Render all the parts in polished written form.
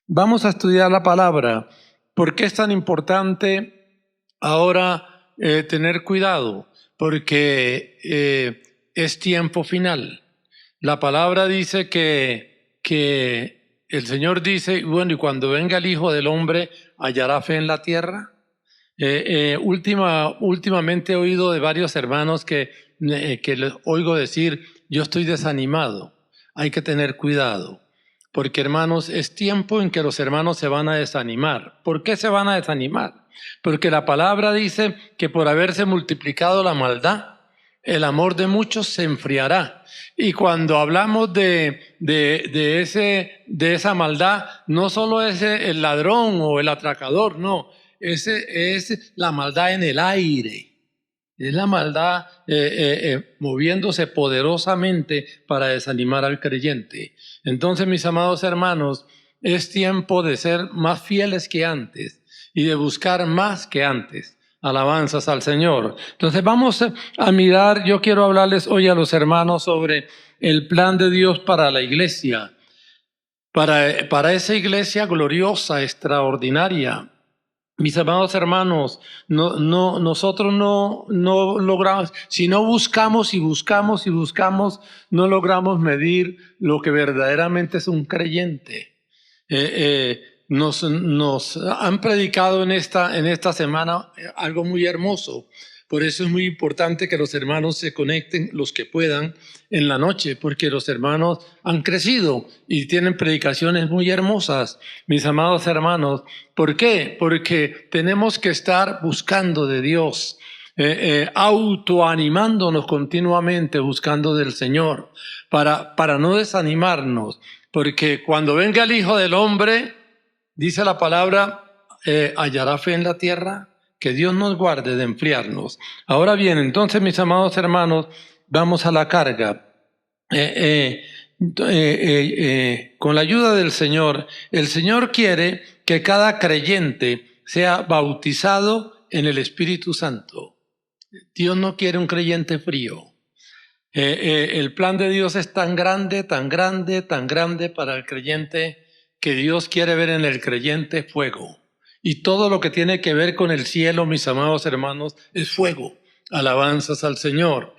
Vamos a estudiar la palabra. ¿Por qué es tan importante ahora tener cuidado? Porque es tiempo final. La palabra dice que el Señor dice, bueno, y cuando venga el Hijo del Hombre, ¿hallará fe en la tierra? Últimamente he oído de varios hermanos que les oigo decir, yo estoy desanimado, hay que tener cuidado, porque hermanos, es tiempo en que los hermanos se van a desanimar. ¿Por qué se van a desanimar? Porque la palabra dice que por haberse multiplicado la maldad, el amor de muchos se enfriará. Y cuando hablamos de esa maldad, no solo es el ladrón o el atracador, no. Ese es la maldad en el aire. Es la maldad moviéndose poderosamente para desanimar al creyente. Entonces, mis amados hermanos, es tiempo de ser más fieles que antes y de buscar más que antes. Alabanzas al Señor. Entonces vamos a mirar, yo quiero hablarles hoy a los hermanos sobre el plan de Dios para la iglesia, para esa iglesia gloriosa, extraordinaria. Mis amados hermanos, nosotros no logramos, si no buscamos y buscamos y buscamos, no logramos medir lo que verdaderamente es un creyente. Nos han predicado en esta semana algo muy hermoso. Por eso es muy importante que los hermanos se conecten, los que puedan, en la noche, porque los hermanos han crecido y tienen predicaciones muy hermosas, mis amados hermanos. ¿Por qué? Porque tenemos que estar buscando de Dios, autoanimándonos continuamente, buscando del Señor, para no desanimarnos, porque cuando venga el Hijo del Hombre, dice la palabra, hallará fe en la tierra. Que Dios nos guarde de enfriarnos. Ahora bien, entonces, mis amados hermanos, vamos a la carga. Con la ayuda del Señor, el Señor quiere que cada creyente sea bautizado en el Espíritu Santo. Dios no quiere un creyente frío. El plan de Dios es tan grande, tan grande, tan grande para el creyente que Dios quiere ver en el creyente fuego. Y todo lo que tiene que ver con el cielo, mis amados hermanos, es fuego. Alabanzas al Señor.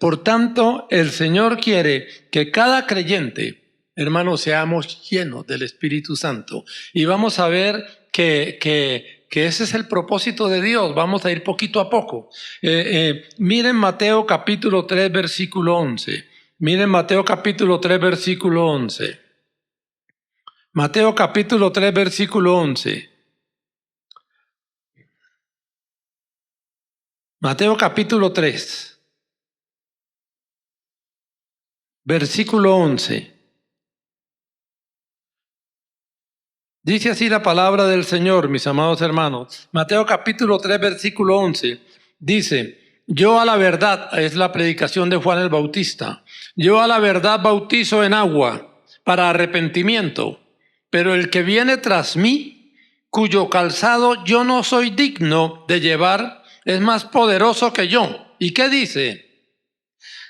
Por tanto, el Señor quiere que cada creyente, hermanos, seamos llenos del Espíritu Santo. Y vamos a ver que ese es el propósito de Dios. Vamos a ir poquito a poco. Miren Mateo capítulo 3, versículo 11. Miren Mateo capítulo 3, versículo 11. Mateo capítulo 3, versículo 11. Mateo capítulo 3, versículo 11. Dice así la palabra del Señor, mis amados hermanos. Mateo capítulo 3, versículo 11. Dice, yo a la verdad, es la predicación de Juan el Bautista, yo a la verdad bautizo en agua para arrepentimiento, pero el que viene tras mí, cuyo calzado yo no soy digno de llevar, es más poderoso que yo. ¿Y qué dice?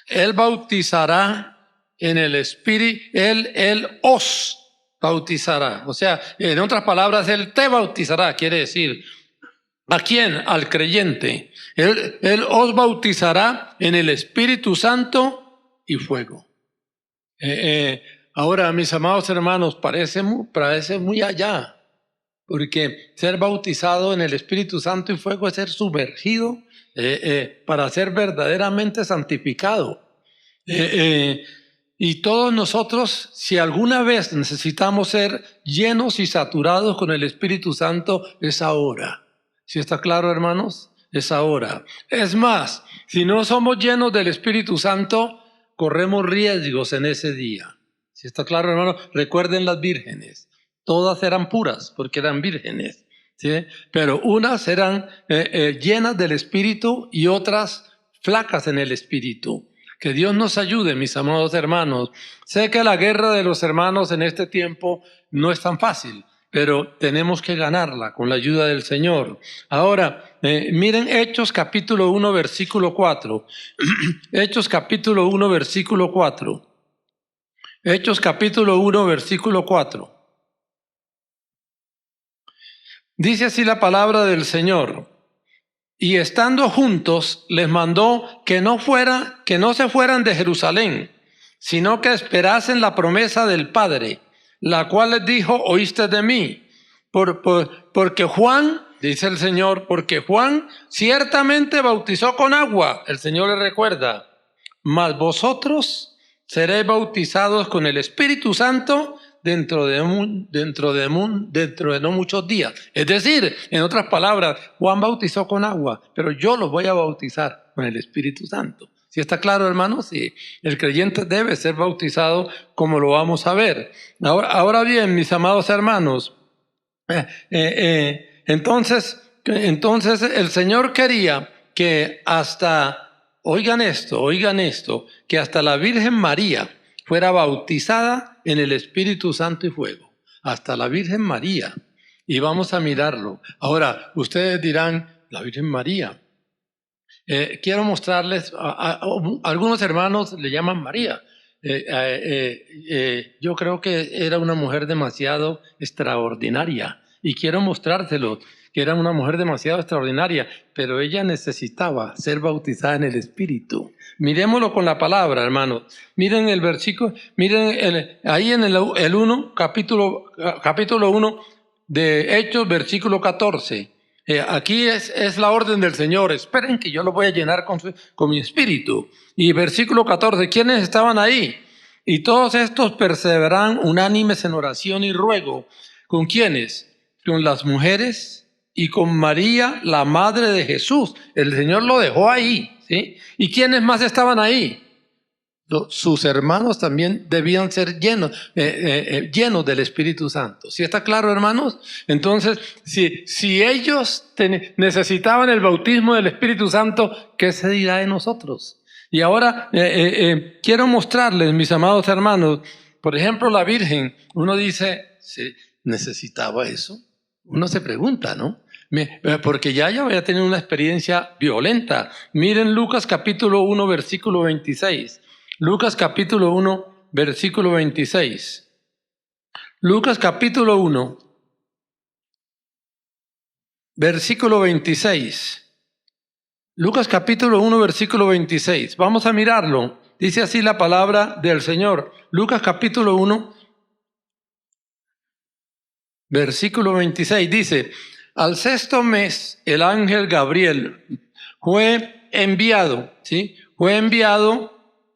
Él bautizará en el Espíritu, Él os bautizará. O sea, en otras palabras, Él te bautizará, quiere decir, ¿a quién? Al creyente. Él os bautizará en el Espíritu Santo y fuego. Ahora, mis amados hermanos, parece muy allá, porque ser bautizado en el Espíritu Santo y fuego es ser sumergido para ser verdaderamente santificado. Y todos nosotros, si alguna vez necesitamos ser llenos y saturados con el Espíritu Santo, es ahora. ¿Sí está claro, hermanos? Es ahora. Es más, si no somos llenos del Espíritu Santo, corremos riesgos en ese día. ¿Sí está claro, hermanos? Recuerden las vírgenes. Todas eran puras porque eran vírgenes, ¿sí? Pero unas eran llenas del Espíritu y otras flacas en el Espíritu. Que Dios nos ayude, mis amados hermanos. Sé que la guerra de los hermanos en este tiempo no es tan fácil, pero tenemos que ganarla con la ayuda del Señor. Ahora, miren Hechos capítulo 1, versículo 4. Hechos capítulo 1, versículo 4. Hechos capítulo 1, versículo 4. Dice así la palabra del Señor. Y estando juntos, les mandó que no se fueran de Jerusalén, sino que esperasen la promesa del Padre, la cual les dijo: oíste de mí. Porque Juan, dice el Señor, porque Juan ciertamente bautizó con agua, el Señor le recuerda, mas vosotros seréis bautizados con el Espíritu Santo dentro de no muchos días. Es decir, en otras palabras, Juan bautizó con agua, pero yo los voy a bautizar con el Espíritu Santo. ¿Sí está claro, hermanos? Sí. El creyente debe ser bautizado, como lo vamos a ver. Ahora bien, mis amados hermanos, entonces el Señor quería que oigan esto, que hasta la Virgen María fuera bautizada en el Espíritu Santo y fuego. Hasta la Virgen María. Y vamos a mirarlo. Ahora, ustedes dirán, la Virgen María. Quiero mostrarles, algunos hermanos le llaman María. Yo creo que era una mujer demasiado extraordinaria y quiero mostrárselo, que era una mujer demasiado extraordinaria, pero ella necesitaba ser bautizada en el Espíritu. Miremoslo con la palabra, hermanos. Miren el versículo, miren ahí en el 1, capítulo 1 de Hechos, versículo 14. Aquí es la orden del Señor. Esperen que yo lo voy a llenar con mi espíritu. Y versículo 14, ¿quiénes estaban ahí? Y todos estos perseveran unánimes en oración y ruego. ¿Con quiénes? Con las mujeres y con María, la madre de Jesús. El Señor lo dejó ahí, ¿sí? ¿Y quiénes más estaban ahí? Sus hermanos también debían ser llenos del Espíritu Santo. ¿Sí está claro, hermanos? Entonces, si ellos necesitaban el bautismo del Espíritu Santo, ¿qué se dirá de nosotros? Y ahora quiero mostrarles, mis amados hermanos, por ejemplo, la Virgen. Uno dice, ¿sí, necesitaba eso? Uno se pregunta, ¿no? Porque ya voy a tener una experiencia violenta. Miren Lucas capítulo 1, versículo 26. Lucas capítulo 1, versículo 26. Lucas capítulo 1, versículo 26. Lucas capítulo 1, versículo 26. Vamos a mirarlo. Dice así la palabra del Señor. Lucas capítulo 1, versículo 26. Dice: al sexto mes el ángel Gabriel fue enviado, ¿sí? Fue enviado,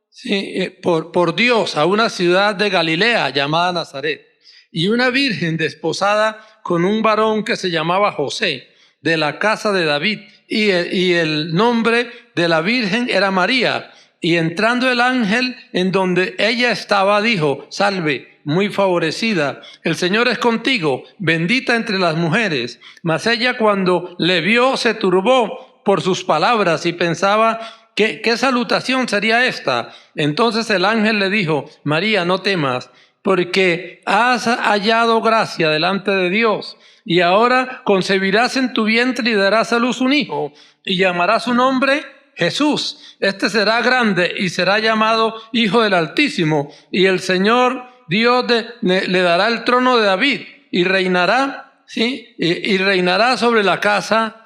¿sí? por Dios a una ciudad de Galilea llamada Nazaret. Y una virgen desposada con un varón que se llamaba José, de la casa de David. Y el nombre de la virgen era María. Y entrando el ángel en donde ella estaba, dijo: salve, muy favorecida, el Señor es contigo, bendita entre las mujeres. Mas ella, cuando le vio, se turbó por sus palabras y pensaba: ¿Qué salutación sería esta? Entonces el ángel le dijo: María, no temas, porque has hallado gracia delante de Dios. Y ahora concebirás en tu vientre y darás a luz un hijo, y llamarás su nombre Jesús. Este será grande y será llamado Hijo del Altísimo. Y el Señor Dios le dará el trono de David y reinará, ¿sí? Y reinará sobre la casa,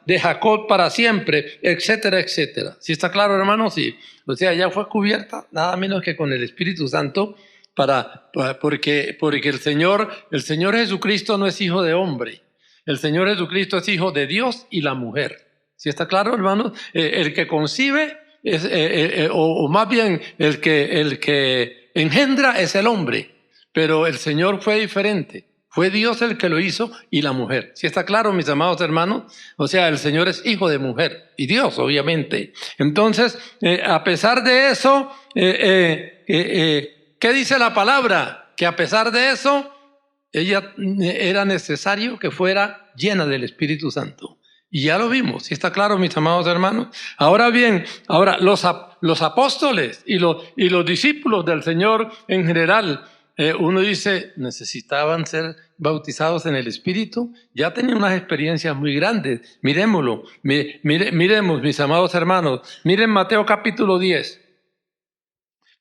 de Jacob para siempre, etcétera, etcétera. ¿Sí está claro, hermano? Sí. O sea, ya fue cubierta nada menos que con el Espíritu Santo, porque el Señor Jesucristo no es hijo de hombre. El Señor Jesucristo es hijo de Dios y la mujer. ¿Sí está claro, hermano? El que concibe o más bien el que engendra es el hombre, pero el Señor fue diferente. Fue Dios el que lo hizo y la mujer. ¿Sí está claro, mis amados hermanos? O sea, el Señor es hijo de mujer y Dios, obviamente. Entonces, a pesar de eso, ¿qué dice la palabra? Que a pesar de eso, ella era necesario que fuera llena del Espíritu Santo. Y ya lo vimos, ¿sí está claro, mis amados hermanos? Ahora bien, los apóstoles y los discípulos del Señor en general, uno dice, necesitaban ser bautizados en el Espíritu. Ya tenían unas experiencias muy grandes. Miremoslo, miremos, mis amados hermanos. Miren Mateo capítulo 10.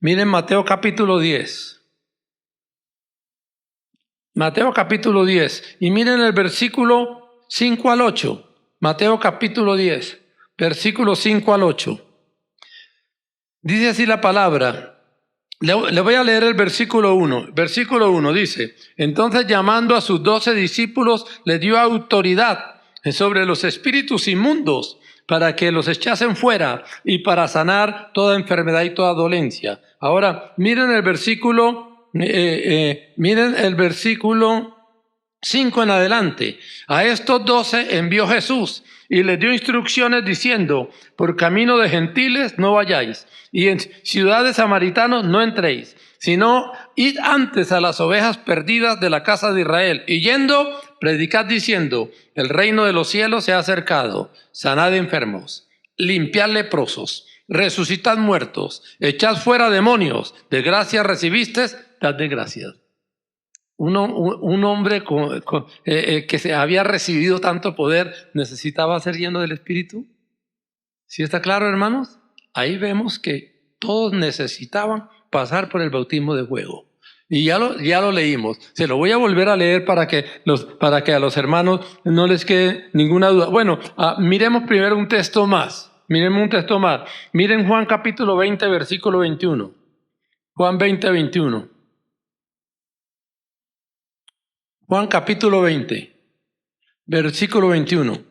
Miren Mateo capítulo 10. Mateo capítulo 10. Y miren el versículo 5 al 8. Mateo capítulo 10, versículo 5 al 8. Dice así la palabra. Le voy a leer el versículo 1. Versículo 1 dice: entonces llamando a sus 12 discípulos, les dio autoridad sobre los espíritus inmundos para que los echasen fuera y para sanar toda enfermedad y toda dolencia. Ahora, miren el versículo 5 en adelante. A estos 12 envió Jesús y les dio instrucciones diciendo: por camino de gentiles no vayáis, y en ciudades samaritanos no entréis, sino id antes a las ovejas perdidas de la casa de Israel, y yendo, predicad diciendo: el reino de los cielos se ha acercado, sanad enfermos, limpiad leprosos, resucitad muertos, echad fuera demonios, de gracia recibisteis, dad de gracias. Un hombre que se había recibido tanto poder, ¿necesitaba ser lleno del Espíritu? ¿Sí está claro, hermanos? Ahí vemos que todos necesitaban pasar por el bautismo de fuego. Y ya lo leímos. Se lo voy a volver a leer para que a los hermanos no les quede ninguna duda. Bueno, miremos primero un texto más. Miren Juan capítulo 20, versículo 21. Juan 20, 21. Juan capítulo 20, versículo 21.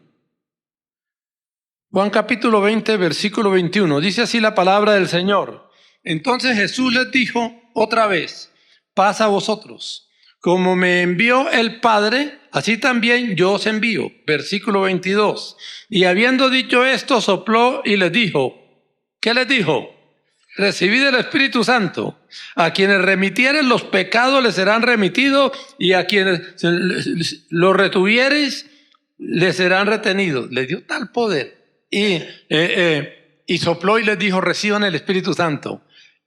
Juan capítulo 20, versículo 21. Dice así la palabra del Señor. Entonces Jesús les dijo otra vez: paz a vosotros. Como me envió el Padre, así también yo os envío. Versículo 22. Y habiendo dicho esto, sopló y les dijo. ¿Qué les dijo? Recibid el Espíritu Santo. A quienes remitieren los pecados les serán remitidos, y a quienes los retuviereis les serán retenidos. Les dio tal poder. Y sopló y les dijo: reciban el Espíritu Santo.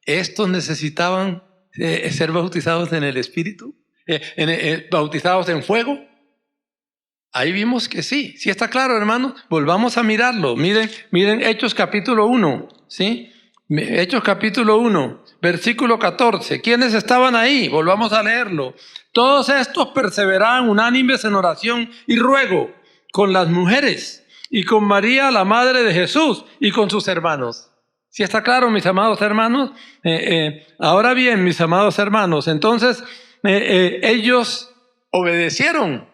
Estos necesitaban ser bautizados en el Espíritu, bautizados en fuego. Ahí vimos que sí. ¿Sí está claro, hermano? Volvamos a mirarlo. Miren Hechos capítulo 1, ¿sí? Hechos capítulo 1, versículo 14. ¿Quiénes estaban ahí? Volvamos a leerlo. Todos estos perseveraban unánimes en oración y ruego con las mujeres y con María, la madre de Jesús, y con sus hermanos. ¿Sí está claro, mis amados hermanos? Ahora bien, mis amados hermanos, entonces ellos obedecieron.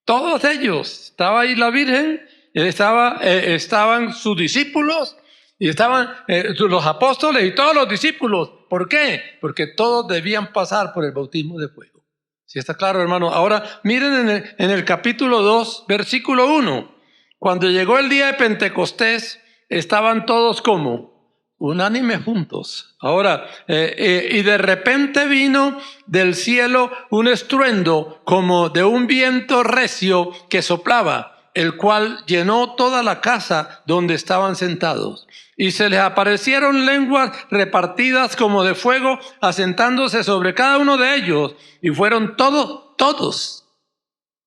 Todos ellos. Estaba ahí la Virgen, estaban sus discípulos, y estaban los apóstoles y todos los discípulos. ¿Por qué? Porque todos debían pasar por el bautismo de fuego. ¿Sí está claro, hermano? Ahora miren en el capítulo 2, versículo 1. Cuando llegó el día de Pentecostés, estaban todos como unánime juntos. Ahora, y de repente vino del cielo un estruendo como de un viento recio que soplaba, el cual llenó toda la casa donde estaban sentados. Y se les aparecieron lenguas repartidas como de fuego, asentándose sobre cada uno de ellos. Y fueron todos.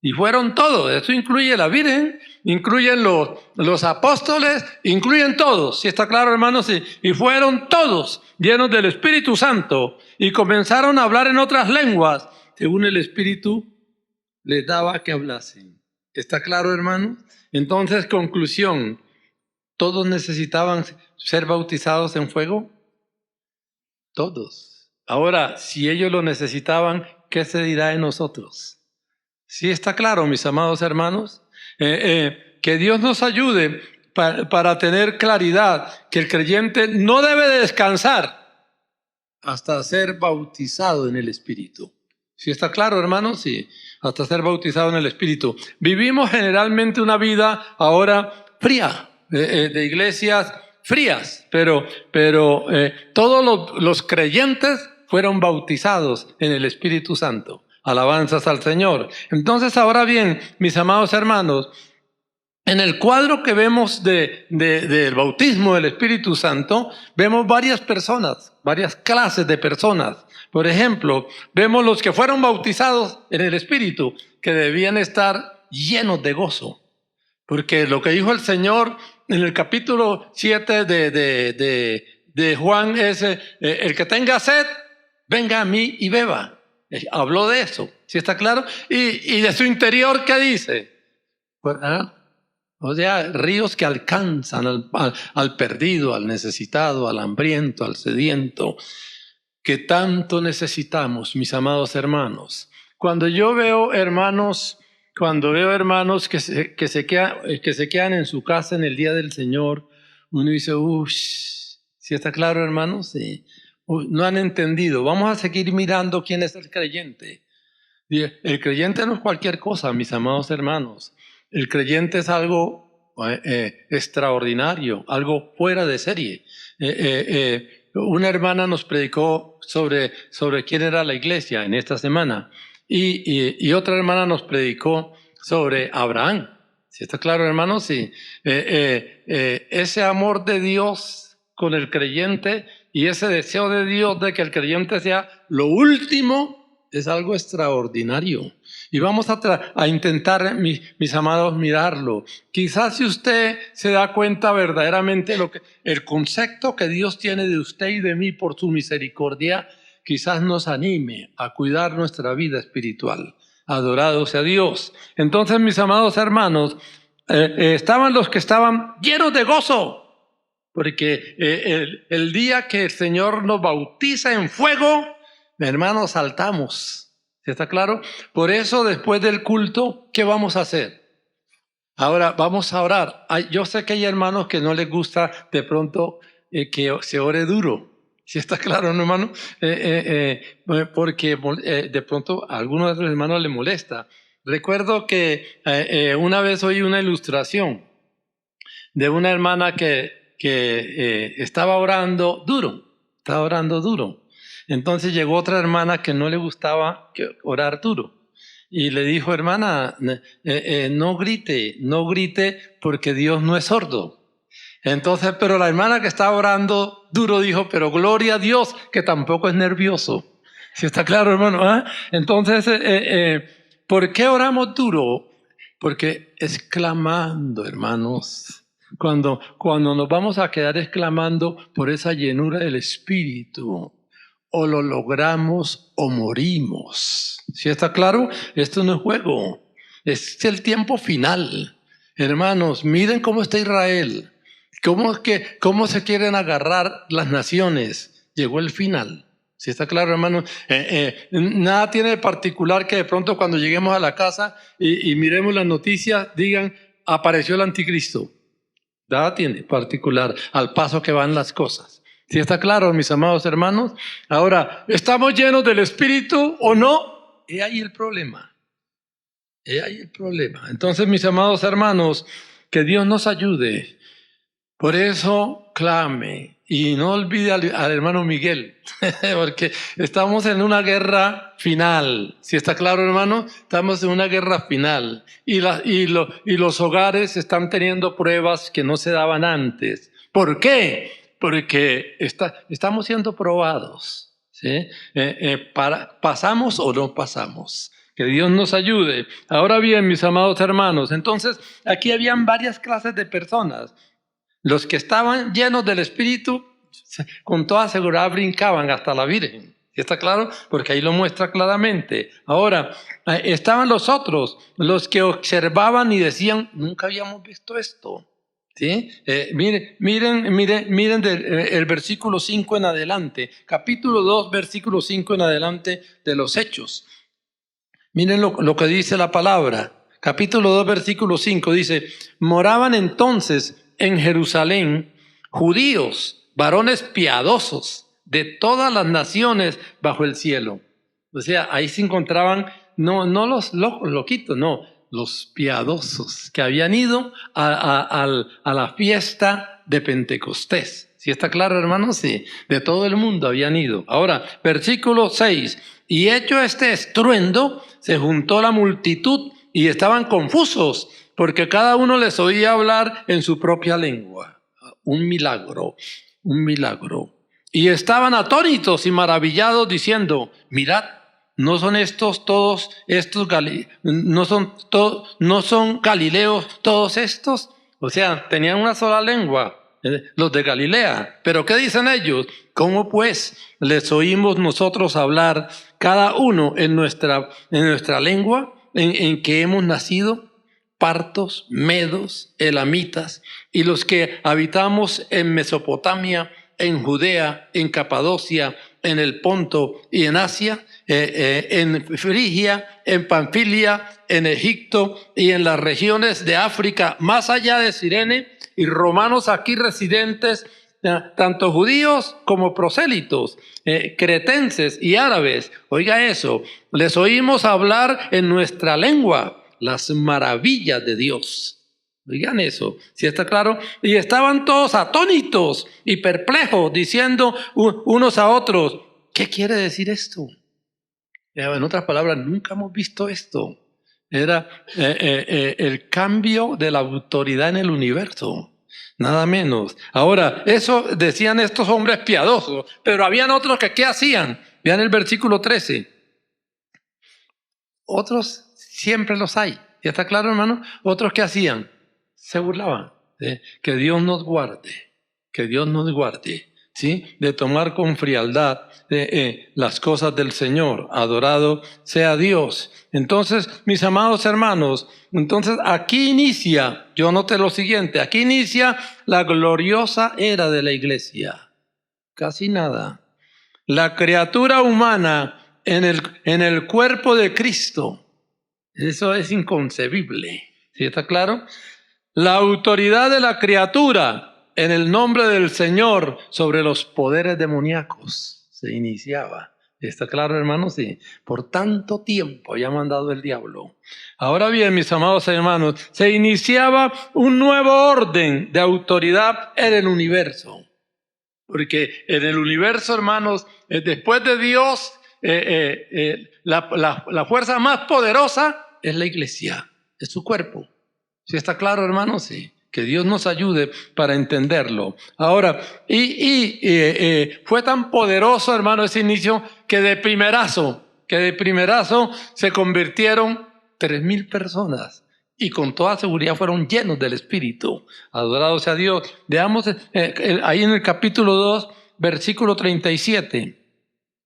Y fueron todos. Eso incluye la Virgen, incluyen los apóstoles, incluyen todos. ¿Sí está claro, hermanos? Sí. Y fueron todos llenos del Espíritu Santo y comenzaron a hablar en otras lenguas, según el Espíritu les daba que hablasen. ¿Está claro, hermanos? Entonces, conclusión. ¿Todos necesitaban ser bautizados en fuego? Todos. Ahora, si ellos lo necesitaban, ¿qué se dirá de nosotros? ¿Sí está claro, mis amados hermanos? Que Dios nos ayude para tener claridad que el creyente no debe de descansar hasta ser bautizado en el Espíritu. ¿Sí está claro, hermanos? Sí, hasta ser bautizado en el Espíritu. Vivimos generalmente una vida ahora fría, de iglesias frías, pero todos los creyentes fueron bautizados en el Espíritu Santo. Alabanzas al Señor. Entonces, ahora bien, mis amados hermanos, en el cuadro que vemos del bautismo del Espíritu Santo, vemos varias personas, varias clases de personas. Por ejemplo, vemos los que fueron bautizados en el Espíritu, que debían estar llenos de gozo. Porque lo que dijo el Señor en el capítulo 7 de Juan es, el que tenga sed, venga a mí y beba. Habló de eso, ¿sí está claro? Y de su interior, ¿qué dice? Pues, o sea, ríos que alcanzan al perdido, al necesitado, al hambriento, al sediento, que tanto necesitamos, mis amados hermanos. Cuando yo veo hermanos, que se quedan en su casa en el día del Señor, uno dice, uff, ¿sí está claro, hermanos? Sí. No han entendido. Vamos a seguir mirando quién es el creyente. El creyente no es cualquier cosa, mis amados hermanos. El creyente es algo extraordinario, algo fuera de serie. Una hermana nos predicó sobre quién era la iglesia en esta semana y otra hermana nos predicó sobre Abraham. ¿Sí está claro, hermanos? Sí. Ese amor de Dios con el creyente y ese deseo de Dios de que el creyente sea lo último es algo extraordinario. Y vamos a intentar, mis amados, mirarlo. Quizás si usted se da cuenta verdaderamente el concepto que Dios tiene de usted y de mí por su misericordia, quizás nos anime a cuidar nuestra vida espiritual. Adorado sea Dios. Entonces, mis amados hermanos, estaban los que estaban llenos de gozo, porque el día que el Señor nos bautiza en fuego, hermanos, saltamos. ¿Sí está claro? Por eso, después del culto, ¿qué vamos a hacer? Ahora vamos a orar. Yo sé que hay hermanos que no les gusta de pronto que se ore duro. ¿Sí está claro, no, hermano? Porque de pronto a algunos de los hermanos les molesta. Recuerdo que una vez oí una ilustración de una hermana que estaba orando duro. Estaba orando duro. Entonces llegó otra hermana que no le gustaba orar duro. Y le dijo, hermana, no grite porque Dios no es sordo. Entonces, pero la hermana que estaba orando duro dijo, pero gloria a Dios que tampoco es nervioso. ¿Sí está claro, hermano? Entonces, ¿por qué oramos duro? Porque exclamando, hermanos. Cuando nos vamos a quedar exclamando por esa llenura del Espíritu, o lo logramos o morimos. ¿Sí está claro? Esto no es juego. Es el tiempo final. Hermanos, miren cómo está Israel. ¿Cómo se quieren agarrar las naciones? Llegó el final. ¿Sí está claro, hermano? Nada tiene de particular que de pronto cuando lleguemos a la casa y miremos las noticias digan, apareció el anticristo. Nada tiene particular al paso que van las cosas. ¿Sí está claro, mis amados hermanos? Ahora, ¿estamos llenos del Espíritu o no? He ahí el problema. He ahí el problema. Entonces, mis amados hermanos, que Dios nos ayude. Por eso, clame. Y no olvide al hermano Miguel, porque estamos en una guerra final. ¿Sí está claro, hermano? Estamos en una guerra final. Y los hogares están teniendo pruebas que no se daban antes. ¿Por qué? Porque estamos siendo probados. ¿Sí? ¿Pasamos o no pasamos? Que Dios nos ayude. Ahora bien, mis amados hermanos, entonces aquí habían varias clases de personas. Los que estaban llenos del Espíritu, con toda seguridad brincaban hasta la Virgen. ¿Está claro? Porque ahí lo muestra claramente. Ahora, estaban los otros, los que observaban y decían, nunca habíamos visto esto. ¿Sí? Miren el versículo 5 en adelante, capítulo 2, versículo 5 en adelante de los Hechos. Miren lo que dice la palabra. Capítulo 2, versículo 5 dice, moraban entonces en Jerusalén judíos, varones piadosos de todas las naciones bajo el cielo. O sea, ahí se encontraban no los loquitos, no, los piadosos que habían ido a la fiesta de Pentecostés. ¿Sí está claro, hermanos? Sí, de todo el mundo habían ido. Ahora, versículo 6. Y hecho este estruendo, se juntó la multitud y estaban confusos, porque cada uno les oía hablar en su propia lengua. Un milagro, un milagro. Y estaban atónitos y maravillados diciendo, mirad, ¿no son estos todos estos no son galileos todos estos? O sea, tenían una sola lengua. los de Galilea. Pero ¿qué dicen ellos? ¿Cómo pues les oímos nosotros hablar cada uno en nuestra lengua en que hemos nacido? Partos, medos, elamitas, y los que habitamos en Mesopotamia, en Judea, en Capadocia, en el Ponto y en Asia, en Frigia, en Panfilia, en Egipto y en las regiones de África, más allá de Cirene, y romanos aquí residentes, tanto judíos como prosélitos, cretenses y árabes. Oiga eso, les oímos hablar en nuestra lengua las maravillas de Dios. Oigan eso, ¿sí está claro? Y estaban todos atónitos y perplejos, diciendo unos a otros, ¿qué quiere decir esto? En otras palabras, nunca hemos visto esto. Era el cambio de la autoridad en el universo, nada menos. Ahora, eso decían estos hombres piadosos, pero habían otros que ¿qué hacían? Vean el versículo 13. Otros siempre los hay. ¿Ya está claro, hermano? Otros que hacían, se burlaban. Que Dios nos guarde, que Dios nos guarde, ¿sí? De tomar con frialdad las cosas del Señor. Adorado sea Dios. Entonces, mis amados hermanos, entonces aquí inicia, yo noté lo siguiente, aquí inicia la gloriosa era de la iglesia. Casi nada. La criatura humana en el cuerpo de Cristo. Eso es inconcebible. ¿Sí está claro? La autoridad de la criatura en el nombre del Señor sobre los poderes demoníacos se iniciaba. ¿Está claro, hermanos? Sí. Por tanto tiempo había mandado el diablo. Ahora bien, mis amados hermanos, se iniciaba un nuevo orden de autoridad en el universo. Porque en el universo, hermanos, después de Dios, la fuerza más poderosa es la iglesia, es su cuerpo. ¿Sí está claro, hermanos? Sí. Que Dios nos ayude para entenderlo. Ahora, fue tan poderoso, hermano, ese inicio, que de primerazo se convirtieron 3,000 personas. Y con toda seguridad fueron llenos del Espíritu. Adorado sea Dios. Veamos ahí en el capítulo 2, versículo 37.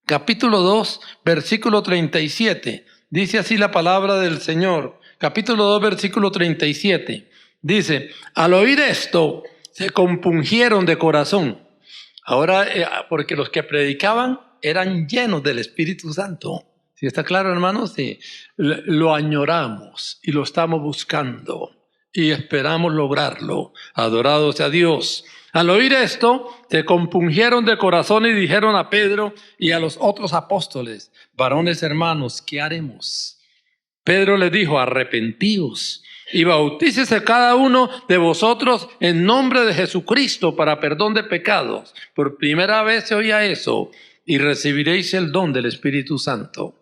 Capítulo 2, versículo 37. Dice así la palabra del Señor. Capítulo 2, versículo 37. Dice, al oír esto, se compungieron de corazón. Ahora, porque los que predicaban eran llenos del Espíritu Santo. ¿Sí está claro, hermanos? Sí. Lo añoramos y lo estamos buscando y esperamos lograrlo. Adorado sea Dios. Al oír esto, se compungieron de corazón y dijeron a Pedro y a los otros apóstoles, varones hermanos, ¿qué haremos? Pedro les dijo, arrepentíos y bautícese cada uno de vosotros en nombre de Jesucristo para perdón de pecados. Por primera vez se oía eso, y recibiréis el don del Espíritu Santo.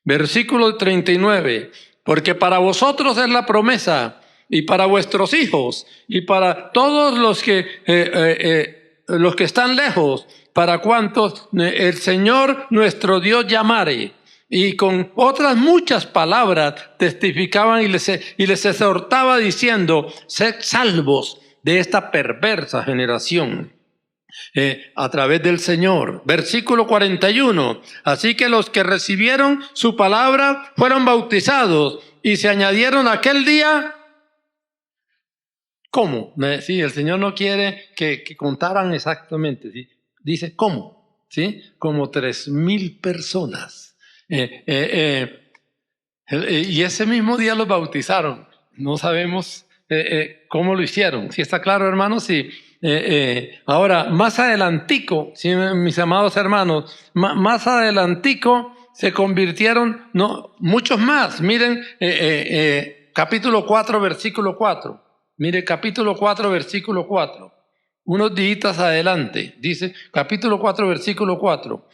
Versículo 39, porque para vosotros es la promesa, y para vuestros hijos, y para todos los que están lejos, para cuantos el Señor nuestro Dios llamare. Y con otras muchas palabras testificaban y les exhortaba diciendo, sed salvos de esta perversa generación. A través del Señor. Versículo 41. Así que los que recibieron su palabra fueron bautizados y se añadieron aquel día. ¿Cómo? Sí, el Señor no quiere que contaran exactamente. ¿Sí? Dice, ¿cómo? ¿Sí? Como 3,000 personas. Y ese mismo día los bautizaron. No sabemos cómo lo hicieron. ¿Sí está claro, hermanos? Sí. Ahora, más adelantico, ¿sí, mis amados hermanos? Más adelantico se convirtieron muchos más. Miren, capítulo 4, versículo 4. Mire, capítulo 4, versículo 4. Unos días adelante, dice, capítulo 4, versículo 4.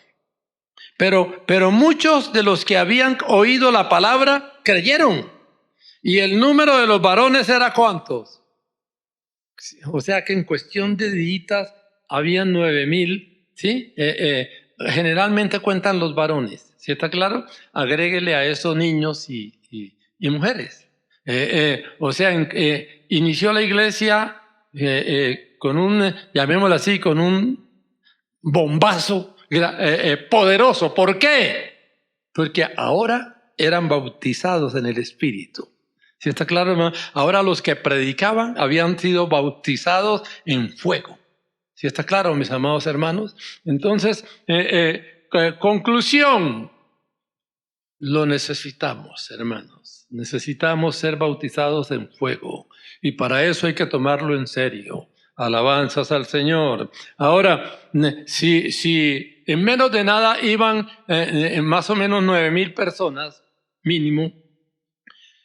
Pero muchos de los que habían oído la palabra creyeron. Y el número de los varones era ¿cuántos? O sea que en cuestión de días habían 9,000, ¿sí? Generalmente cuentan los varones, ¿sí está claro? Agréguele a esos niños y mujeres. O sea, inició la iglesia llamémoslo así, con un bombazo poderoso. ¿Por qué? Porque ahora eran bautizados en el Espíritu. ¿Sí está claro, hermano? Ahora los que predicaban habían sido bautizados en fuego. ¿Sí está claro, mis amados hermanos? Entonces, conclusión, lo necesitamos, hermanos. Necesitamos ser bautizados en fuego. Y para eso hay que tomarlo en serio. Alabanzas al Señor. Ahora, si en menos de nada iban más o menos 9,000 personas, mínimo,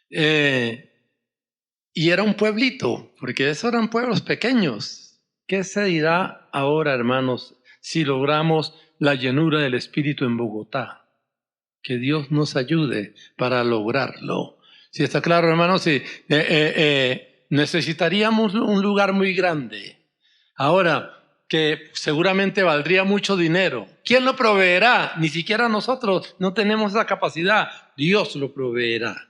y era un pueblito, porque esos eran pueblos pequeños. ¿Qué se dirá ahora, hermanos, si logramos la llenura del Espíritu en Bogotá? Que Dios nos ayude para lograrlo. Si está claro, hermanos, sí, necesitaríamos un lugar muy grande. Ahora, que seguramente valdría mucho dinero. ¿Quién lo proveerá? Ni siquiera nosotros no tenemos esa capacidad. Dios lo proveerá.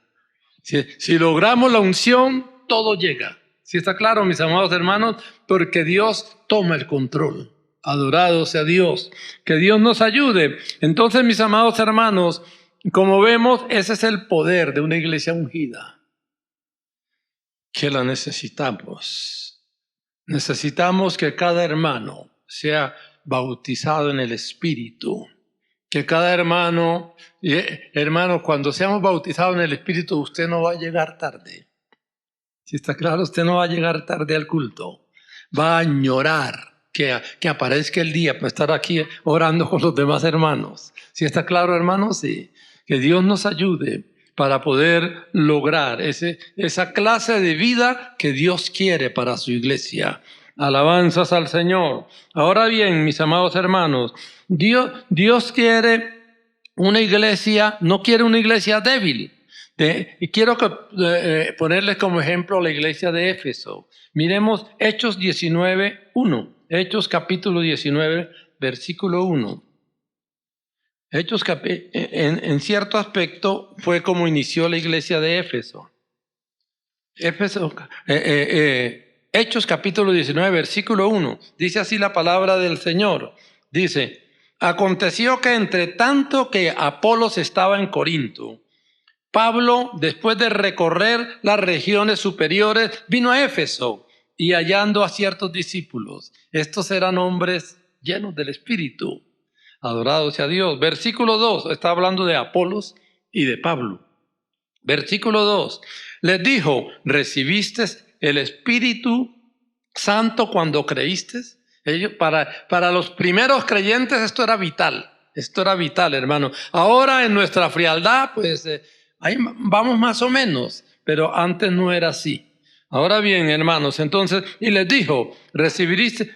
Si logramos la unción, todo llega. Si está claro, mis amados hermanos, porque Dios toma el control. Adorado sea Dios. Que Dios nos ayude. Entonces, mis amados hermanos, como vemos, ese es el poder de una iglesia ungida. Que la necesitamos. Necesitamos que cada hermano sea bautizado en el Espíritu. Que cada hermano, cuando seamos bautizados en el Espíritu, usted no va a llegar tarde. Si está claro, usted no va a llegar tarde al culto. Va a añorar que aparezca el día para estar aquí orando con los demás hermanos. Si está claro, hermanos, sí. Que Dios nos ayude para poder lograr esa clase de vida que Dios quiere para su iglesia. Alabanzas al Señor. Ahora bien, mis amados hermanos, Dios quiere una iglesia, no quiere una iglesia débil. Y quiero ponerles como ejemplo la iglesia de Éfeso. Miremos Hechos 19:1. Hechos capítulo 19, versículo 1. Hechos en cierto aspecto fue como inició la iglesia de Éfeso. Hechos capítulo 19, versículo 1. Dice así la palabra del Señor. Dice, aconteció que entre tanto que Apolos estaba en Corinto, Pablo, después de recorrer las regiones superiores, vino a Éfeso y hallando a ciertos discípulos. Estos eran hombres llenos del Espíritu. Adorado sea Dios. Versículo 2, está hablando de Apolos y de Pablo. Versículo 2, les dijo, ¿recibiste el Espíritu Santo cuando creíste? Para los primeros creyentes esto era vital. Esto era vital, hermano. Ahora en nuestra frialdad, pues ahí vamos más o menos, pero antes no era así. Ahora bien, hermanos, entonces, y les dijo, ¿recibiste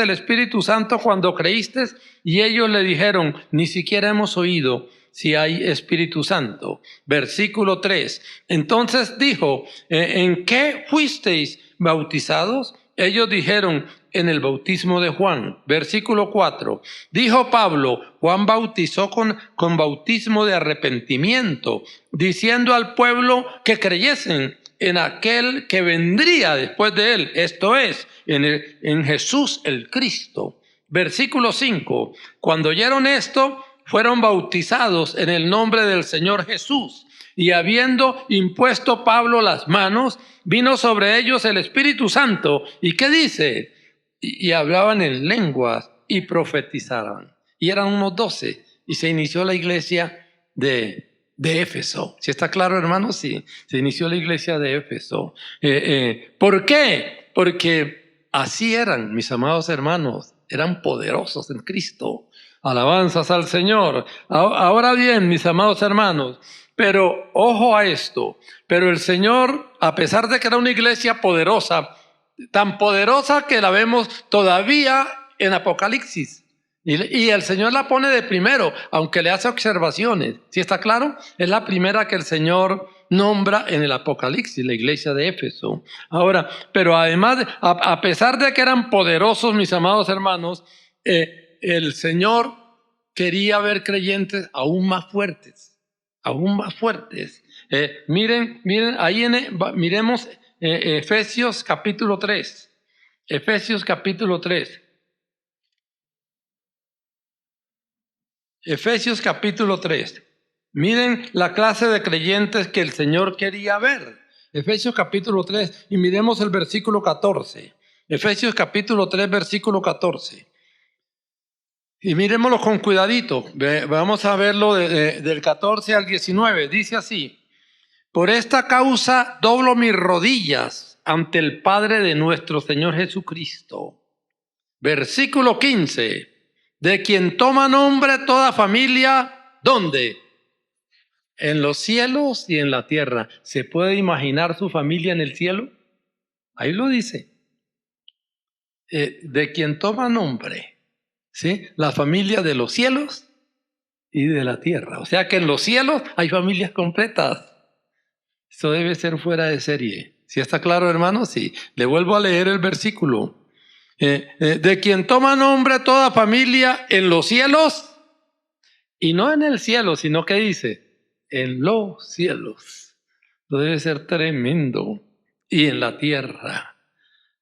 el Espíritu Santo cuando creíste? Y ellos le dijeron, ni siquiera hemos oído si hay Espíritu Santo. Versículo 3. Entonces dijo, ¿en qué fuisteis bautizados? Ellos dijeron, en el bautismo de Juan. Versículo 4. Dijo Pablo, Juan bautizó con bautismo de arrepentimiento, diciendo al pueblo que creyesen en aquel que vendría después de él, esto es, en Jesús el Cristo. Versículo 5. Cuando oyeron esto, fueron bautizados en el nombre del Señor Jesús. Y habiendo impuesto Pablo las manos, vino sobre ellos el Espíritu Santo. ¿Y qué dice? Y hablaban en lenguas y profetizaban. Y eran unos 12. Y se inició la iglesia de Éfeso. ¿Sí está claro, hermanos? Sí, se inició la iglesia de Éfeso. ¿Por qué? Porque así eran, mis amados hermanos. Eran poderosos en Cristo. Alabanzas al Señor. Ahora bien, mis amados hermanos, pero ojo a esto, pero el Señor, a pesar de que era una iglesia poderosa, tan poderosa que la vemos todavía en Apocalipsis, y el Señor la pone de primero, aunque le hace observaciones. ¿Sí está claro? Es la primera que el Señor nombra en el Apocalipsis, la iglesia de Éfeso. Ahora, pero además, a pesar de que eran poderosos, mis amados hermanos, el Señor quería ver creyentes aún más fuertes. Aún más fuertes. Miren, ahí miremos Efesios capítulo 3. Efesios capítulo 3. Efesios capítulo 3. Miren la clase de creyentes que el Señor quería ver. Efesios capítulo 3 y miremos el versículo 14. Efesios capítulo 3, versículo 14. Y miremoslo con cuidadito. Vamos a verlo del 14 al 19. Dice así: por esta causa doblo mis rodillas ante el Padre de nuestro Señor Jesucristo. Versículo 15. De quien toma nombre toda familia, ¿dónde? En los cielos y en la tierra. ¿Se puede imaginar su familia en el cielo? Ahí lo dice. De quien toma nombre, ¿sí? La familia de los cielos y de la tierra. O sea que en los cielos hay familias completas. Esto debe ser fuera de serie. ¿Sí está claro, hermanos? Sí. Le vuelvo a leer el versículo. De quien toma nombre toda familia en los cielos, y no en el cielo, sino que dice, en los cielos. Esto debe ser tremendo. Y en la tierra,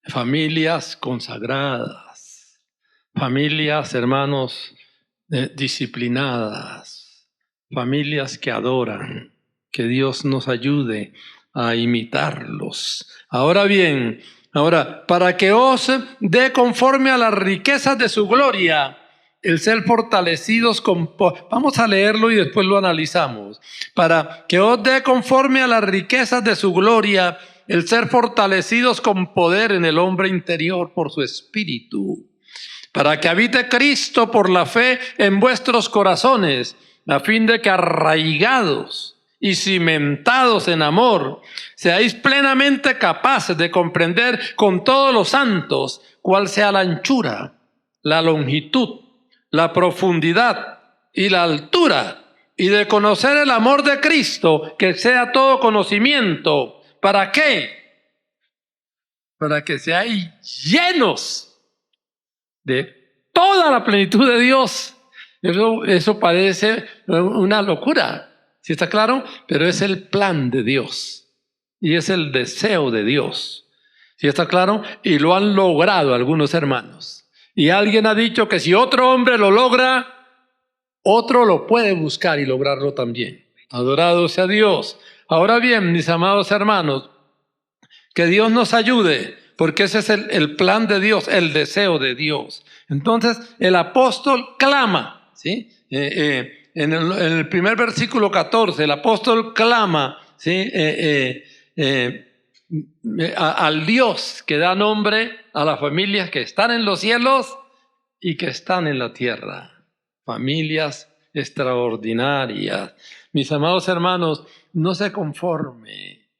familias consagradas, familias, hermanos, disciplinadas, familias que adoran. Que Dios nos ayude a imitarlos. Ahora bien, para que os dé conforme a las riquezas de su gloria, el ser fortalecidos con... Vamos a leerlo y después lo analizamos. Para que os dé conforme a las riquezas de su gloria, el ser fortalecidos con poder en el hombre interior por su espíritu. Para que habite Cristo por la fe en vuestros corazones, a fin de que arraigados y cimentados en amor, seáis plenamente capaces de comprender con todos los santos cuál sea la anchura, la longitud, la profundidad y la altura, y de conocer el amor de Cristo, que sea todo conocimiento. ¿Para qué? Para que seáis llenos de toda la plenitud de Dios. Eso parece una locura, ¿sí está claro? Pero es el plan de Dios y es el deseo de Dios, ¿sí está claro? Y lo han logrado algunos hermanos. Y alguien ha dicho que si otro hombre lo logra, otro lo puede buscar y lograrlo también. Adorado sea Dios. Ahora bien, mis amados hermanos, que Dios nos ayude, porque ese es el plan de Dios, el deseo de Dios. Entonces, el apóstol clama, ¿sí? En el primer versículo 14, el apóstol clama, ¿sí? Al Dios que da nombre a las familias que están en los cielos y que están en la tierra. Familias extraordinarias. Mis amados hermanos, no se conforme,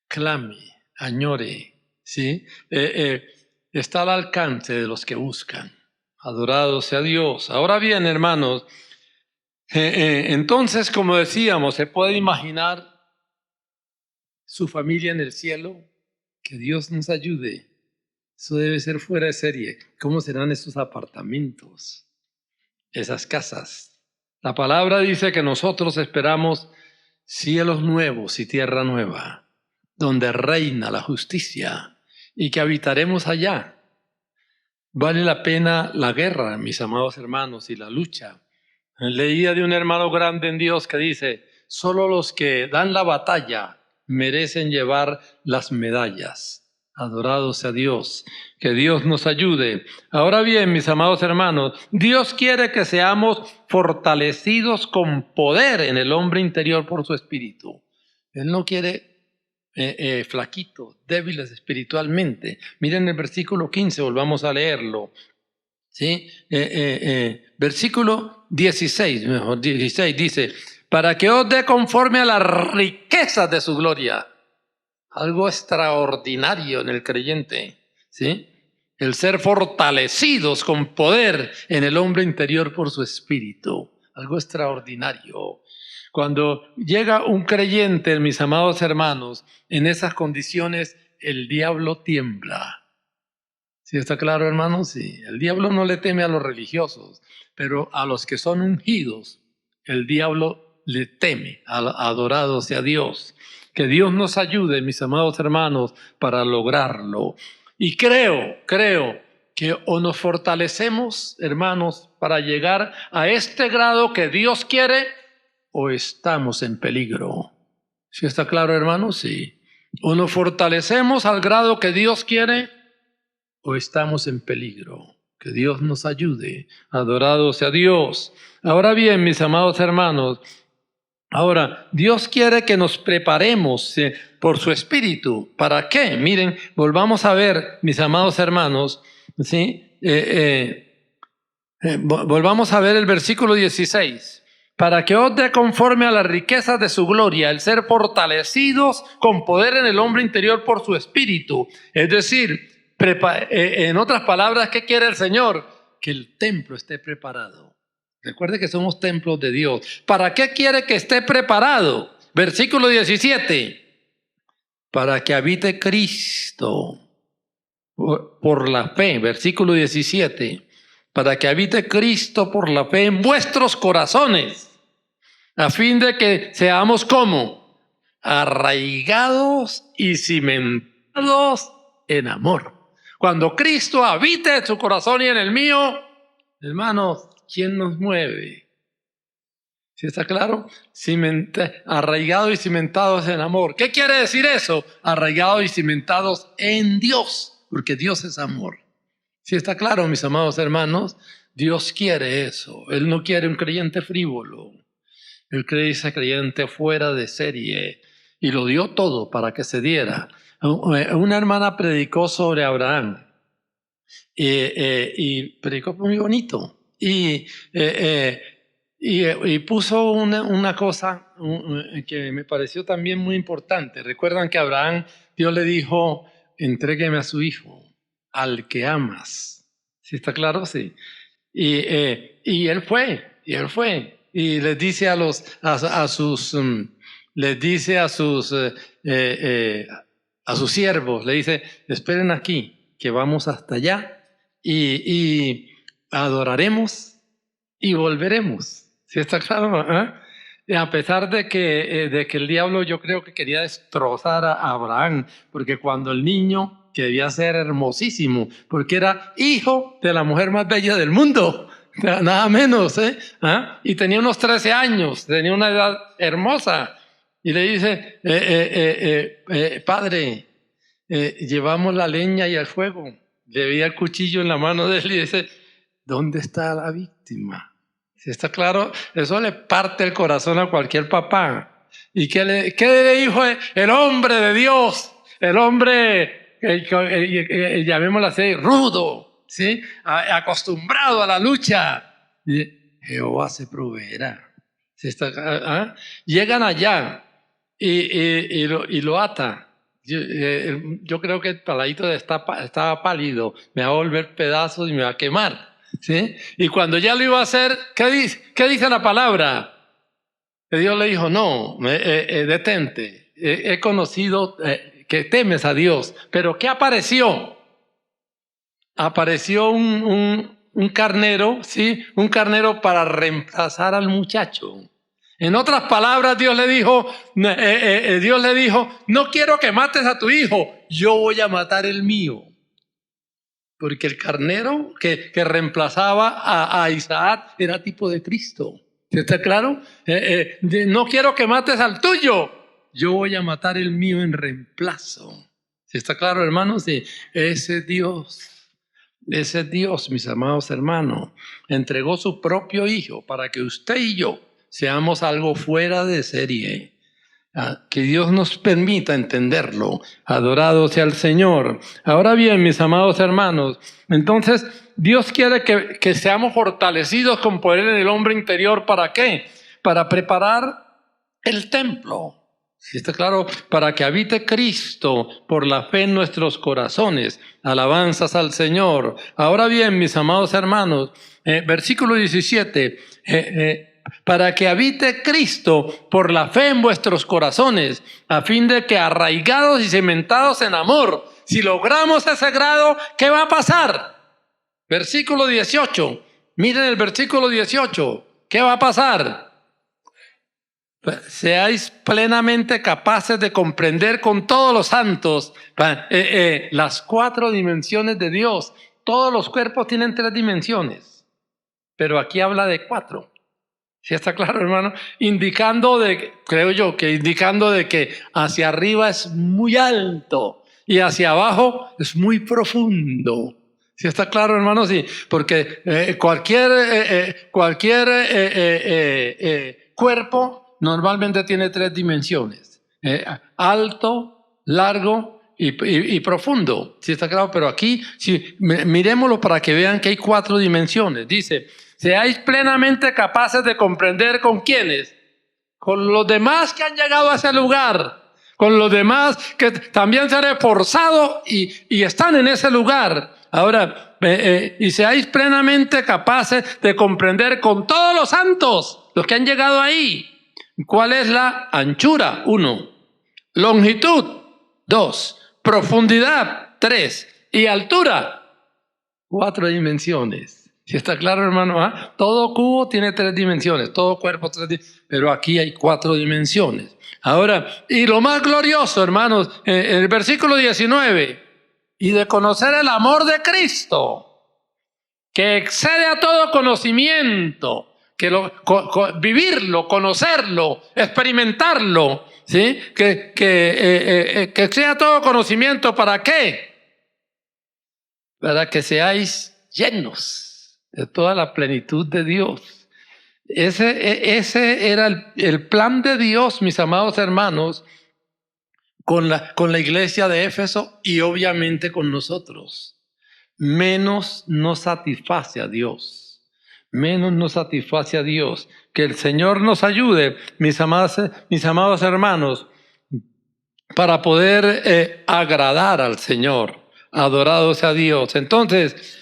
clame, añore, ¿sí? Está al alcance de los que buscan. Adorado sea Dios. Ahora bien, hermanos, entonces, como decíamos, se puede imaginar su familia en el cielo. Que Dios nos ayude. Eso debe ser fuera de serie. ¿Cómo serán esos apartamentos? Esas casas. La palabra dice que nosotros esperamos cielos nuevos y tierra nueva, donde reina la justicia y que habitaremos allá. Vale la pena la guerra, mis amados hermanos, y la lucha. Leía de un hermano grande en Dios que dice, solo los que dan la batalla merecen llevar las medallas. Adorado sea Dios, que Dios nos ayude. Ahora bien, mis amados hermanos, Dios quiere que seamos fortalecidos con poder en el hombre interior por su espíritu. Él no quiere flaquitos, débiles espiritualmente. Miren el versículo 15, volvamos a leerlo. ¿Sí? Versículo 16, mejor 16, dice, para que os dé conforme a las riquezas de su gloria. Algo extraordinario en el creyente, ¿sí? El ser fortalecidos con poder en el hombre interior por su espíritu. Algo extraordinario. Cuando llega un creyente, mis amados hermanos, en esas condiciones, el diablo tiembla. ¿Sí está claro, hermanos? Sí. El diablo no le teme a los religiosos, pero a los que son ungidos, el diablo le teme. Adorado sea Dios. Que Dios nos ayude, mis amados hermanos, para lograrlo. Y creo que o nos fortalecemos, hermanos, para llegar a este grado que Dios quiere, o estamos en peligro. ¿Sí está claro, hermanos? Sí. O nos fortalecemos al grado que Dios quiere, o estamos en peligro. Que Dios nos ayude. Adorado sea Dios. Ahora bien, mis amados hermanos, ahora, Dios quiere que nos preparemos por su Espíritu. ¿Para qué? Miren, volvamos a ver, mis amados hermanos, ¿sí? Volvamos a ver el versículo 16. Para que os dé conforme a las riquezas de su gloria, el ser fortalecidos con poder en el hombre interior por su Espíritu. Es decir, en otras palabras, ¿qué quiere el Señor? Que el templo esté preparado. Recuerde que somos templos de Dios. ¿Para qué quiere que esté preparado? Versículo 17. Para que habite Cristo por la fe. Versículo 17. Para que habite Cristo por la fe en vuestros corazones, a fin de que seamos como arraigados y cimentados en amor. Cuando Cristo habite en su corazón y en el mío, hermanos, ¿quién nos mueve? ¿Sí está claro? Arraigados y cimentados en amor. ¿Qué quiere decir eso? Arraigados y cimentados en Dios, porque Dios es amor. ¿Sí está claro, mis amados hermanos? Dios quiere eso. Él no quiere un creyente frívolo. Él quiere ese creyente fuera de serie. Y lo dio todo para que se diera. Una hermana predicó sobre Abraham. Y predicó muy bonito. Y puso una cosa que me pareció también muy importante. Recuerdan que Abraham, Dios le dijo, entrégueme a su hijo, al que amas. ¿Sí está claro? Sí. Y él fue. Y les dice a sus siervos, le dice, esperen aquí, que vamos hasta allá y adoraremos y volveremos. ¿Sí está claro? ¿Eh? Y a pesar de que el diablo, yo creo que quería destrozar a Abraham, porque cuando el niño, que debía ser hermosísimo, porque era hijo de la mujer más bella del mundo, nada menos, y tenía unos 13 años, tenía una edad hermosa, y le dice, padre, llevamos la leña y el fuego. Le veía el cuchillo en la mano de él y dice, ¿dónde está la víctima? ¿Sí está claro? Eso le parte el corazón a cualquier papá. ¿Y qué le dijo el hombre de Dios? El hombre, llamémoslo así, rudo, ¿sí? Acostumbrado a la lucha. Y Jehová se proveerá. ¿Sí está? Llegan allá y lo ata. Yo creo que el paladito estaba pálido, me va a volver pedazos y me va a quemar. ¿Sí? Y cuando ya lo iba a hacer, ¿qué dice la palabra? Que Dios le dijo, no, detente, he conocido que temes a Dios, pero ¿qué apareció? Apareció un carnero, ¿sí? Un carnero para reemplazar al muchacho. En otras palabras, Dios le dijo, no quiero que mates a tu hijo, yo voy a matar el mío. Porque el carnero que reemplazaba a Isaac era tipo de Cristo. ¿Está claro? No quiero que mates al tuyo, yo voy a matar el mío en reemplazo. ¿Está claro, hermanos? Sí. Ese Dios, mis amados hermanos, entregó su propio hijo para que usted y yo seamos algo fuera de serie. Que Dios nos permita entenderlo. Adorado sea el Señor. Ahora bien, mis amados hermanos, entonces Dios quiere que seamos fortalecidos con poder en el hombre interior. ¿Para qué? Para preparar el templo. ¿Sí está claro? Para que habite Cristo por la fe en nuestros corazones. Alabanzas al Señor. Ahora bien, mis amados hermanos, versículo 17, para que habite Cristo por la fe en vuestros corazones, a fin de que arraigados y cimentados en amor, si logramos ese grado, ¿qué va a pasar? Versículo 18, miren el versículo 18, ¿qué va a pasar? seáis plenamente capaces de comprender con todos los santos las 4 dimensiones de Dios. Todos los cuerpos tienen 3 dimensiones, pero aquí habla de 4. ¿Sí está claro, hermano? Creo yo, que indicando de que hacia arriba es muy alto y hacia abajo es muy profundo. ¿Sí está claro, hermano? Sí, porque cualquier cuerpo normalmente tiene 3 dimensiones. Alto, largo y profundo. ¿Sí está claro? Pero aquí, miremoslo para que vean que hay 4 dimensiones. Dice, seáis plenamente capaces de comprender con quiénes, con los demás que han llegado a ese lugar, con los demás que también se han esforzado y están en ese lugar. Ahora, y seáis plenamente capaces de comprender con todos los santos, los que han llegado ahí, cuál es la anchura, 1, longitud, 2, profundidad, 3, y altura, 4 dimensiones. ¿Sí está claro, hermano? ¿Ah? Todo cubo tiene 3 dimensiones, todo cuerpo 3 dimensiones, pero aquí hay 4 dimensiones. Ahora, y lo más glorioso, hermanos, en el versículo 19, y de conocer el amor de Cristo, que excede a todo conocimiento, que vivirlo, conocerlo, experimentarlo, ¿sí? Que excede a todo conocimiento, ¿para qué? Para que seáis llenos de toda la plenitud de Dios. Ese era el plan de Dios, mis amados hermanos, con la iglesia de Éfeso y obviamente con nosotros. Menos nos satisface a Dios. Menos nos satisface a Dios. Que el Señor nos ayude, mis amados hermanos, para poder agradar al Señor. Adorado sea Dios. Entonces,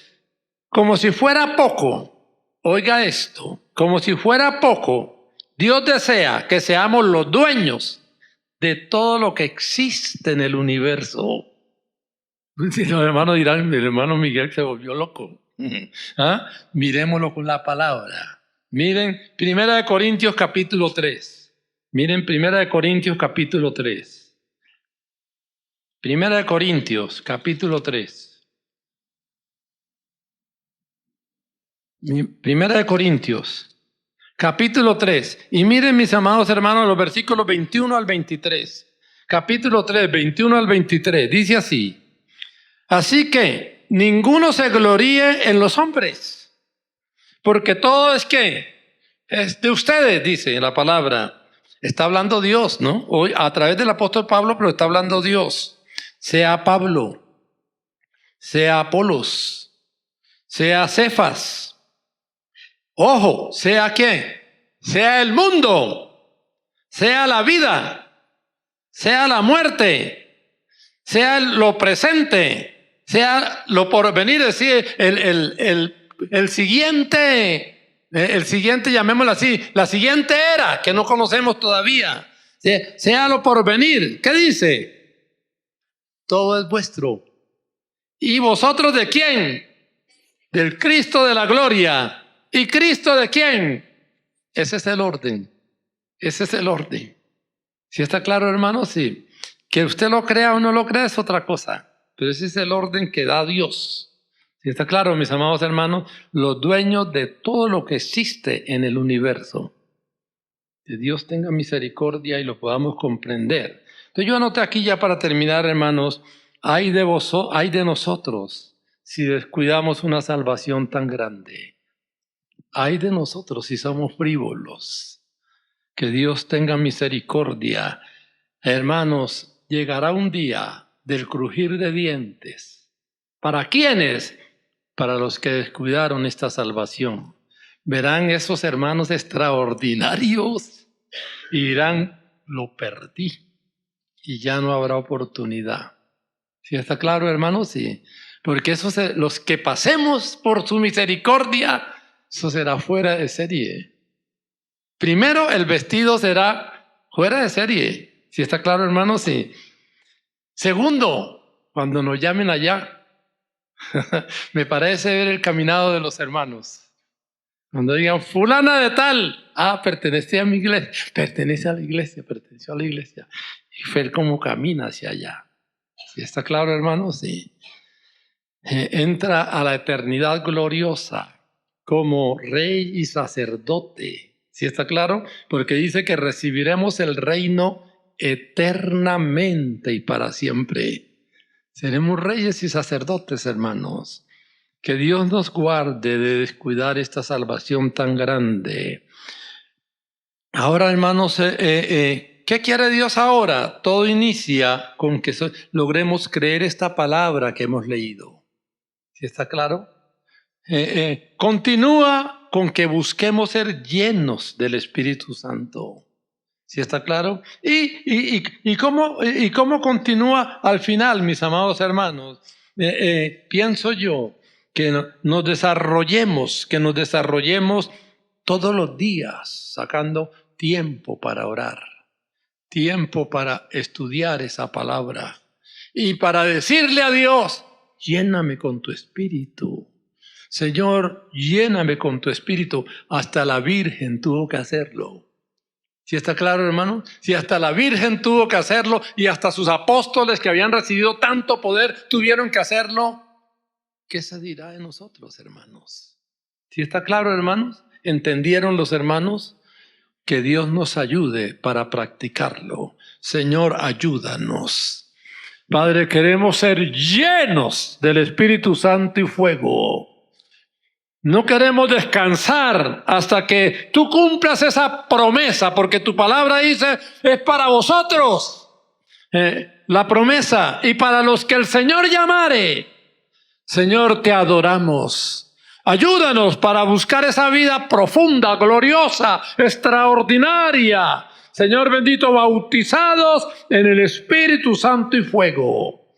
como si fuera poco, oiga esto, como si fuera poco, Dios desea que seamos los dueños de todo lo que existe en el universo. Si los hermanos dirán, el hermano Miguel se volvió loco. ¿Ah? Mirémoslo con la palabra. Miren, 1 Corintios capítulo 3. Miren 1 Corintios capítulo 3. 1 Corintios capítulo 3. Primera de Corintios, capítulo 3. Y miren, mis amados hermanos, los versículos 21 al 23. Capítulo 3, 21 al 23. Dice así. Así que ninguno se gloríe en los hombres, porque todo es de ustedes, dice la palabra. Está hablando Dios, ¿no? Hoy a través del apóstol Pablo, pero está hablando Dios. Sea Pablo, sea Apolos, sea Cefas. Ojo, sea qué, sea el mundo, sea la vida, sea la muerte, sea lo presente, sea lo porvenir, es decir, el siguiente, llamémoslo así, la siguiente era que no conocemos todavía, sea lo porvenir. ¿Qué dice? Todo es vuestro. ¿Y vosotros de quién? Del Cristo de la gloria. ¿Y Cristo de quién? Ese es el orden. Ese es el orden. ¿Sí está claro, hermano? Sí. Que usted lo crea o no lo crea es otra cosa. Pero ese es el orden que da Dios. ¿Sí está claro, mis amados hermanos? Los dueños de todo lo que existe en el universo. Que Dios tenga misericordia y lo podamos comprender. Entonces yo anoté aquí ya para terminar, hermanos, hay de nosotros si descuidamos una salvación tan grande. Ay de nosotros si somos frívolos. Que Dios tenga misericordia. Hermanos, llegará un día del crujir de dientes. ¿Para quiénes? Para los que descuidaron esta salvación. Verán esos hermanos extraordinarios y dirán, lo perdí y ya no habrá oportunidad. ¿Sí está claro, hermanos? Sí. Porque los que pasemos por su misericordia, eso será fuera de serie. Primero, el vestido será fuera de serie. ¿Sí está claro, hermanos? Sí. Segundo, cuando nos llamen allá, me parece ver el caminado de los hermanos. Cuando digan, fulana de tal, pertenece a mi iglesia, pertenece a la iglesia, perteneció a la iglesia. Y ver cómo camina hacia allá. ¿Sí está claro, hermanos? Sí. Entra a la eternidad gloriosa como rey y sacerdote. ¿Sí está claro? Porque dice que recibiremos el reino eternamente y para siempre. Seremos reyes y sacerdotes, hermanos. Que Dios nos guarde de descuidar esta salvación tan grande. Ahora, hermanos, ¿qué quiere Dios ahora? Todo inicia con que logremos creer esta palabra que hemos leído. ¿Sí está claro? Continúa con que busquemos ser llenos del Espíritu Santo. ¿Sí está claro? ¿Y cómo continúa al final, mis amados hermanos? Pienso yo que nos desarrollemos todos los días, sacando tiempo para orar, tiempo para estudiar esa palabra y para decirle a Dios, lléname con tu Espíritu. Señor, lléname con tu Espíritu. Hasta la Virgen tuvo que hacerlo. ¿Sí está claro, hermano? Si hasta la Virgen tuvo que hacerlo y hasta sus apóstoles que habían recibido tanto poder tuvieron que hacerlo, ¿qué se dirá de nosotros, hermanos? ¿Sí está claro, hermanos? ¿Entendieron los hermanos? Que Dios nos ayude para practicarlo. Señor, ayúdanos. Padre, queremos ser llenos del Espíritu Santo y fuego. No queremos descansar hasta que tú cumplas esa promesa, porque tu palabra dice, es para vosotros la promesa y para los que el Señor llamare. Señor, te adoramos. Ayúdanos para buscar esa vida profunda, gloriosa, extraordinaria. Señor bendito, bautizados en el Espíritu Santo y fuego.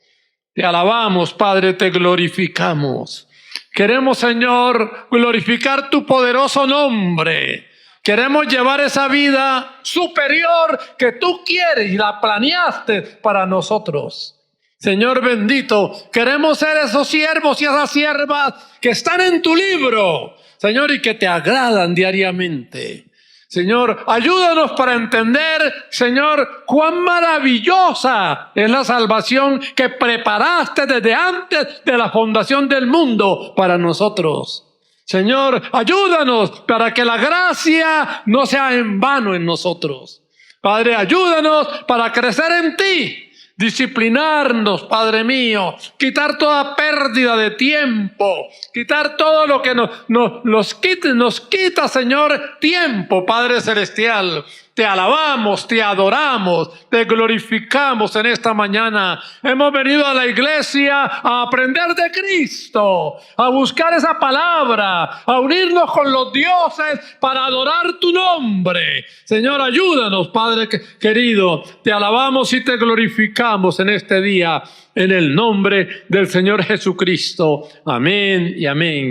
Te alabamos, Padre, te glorificamos. Queremos, Señor, glorificar tu poderoso nombre. Queremos llevar esa vida superior que tú quieres y la planeaste para nosotros. Señor bendito, queremos ser esos siervos y esas siervas que están en tu libro, Señor, y que te agradan diariamente. Señor, ayúdanos para entender, Señor, cuán maravillosa es la salvación que preparaste desde antes de la fundación del mundo para nosotros. Señor, ayúdanos para que la gracia no sea en vano en nosotros. Padre, ayúdanos para crecer en ti. Disciplinarnos, Padre mío, quitar toda pérdida de tiempo, quitar todo lo que nos quita, Señor, tiempo, Padre Celestial. Te alabamos, te adoramos, te glorificamos en esta mañana. Hemos venido a la iglesia a aprender de Cristo, a buscar esa palabra, a unirnos con los dioses para adorar tu nombre. Señor, ayúdanos, Padre querido. Te alabamos y te glorificamos en este día, en el nombre del Señor Jesucristo. Amén y amén.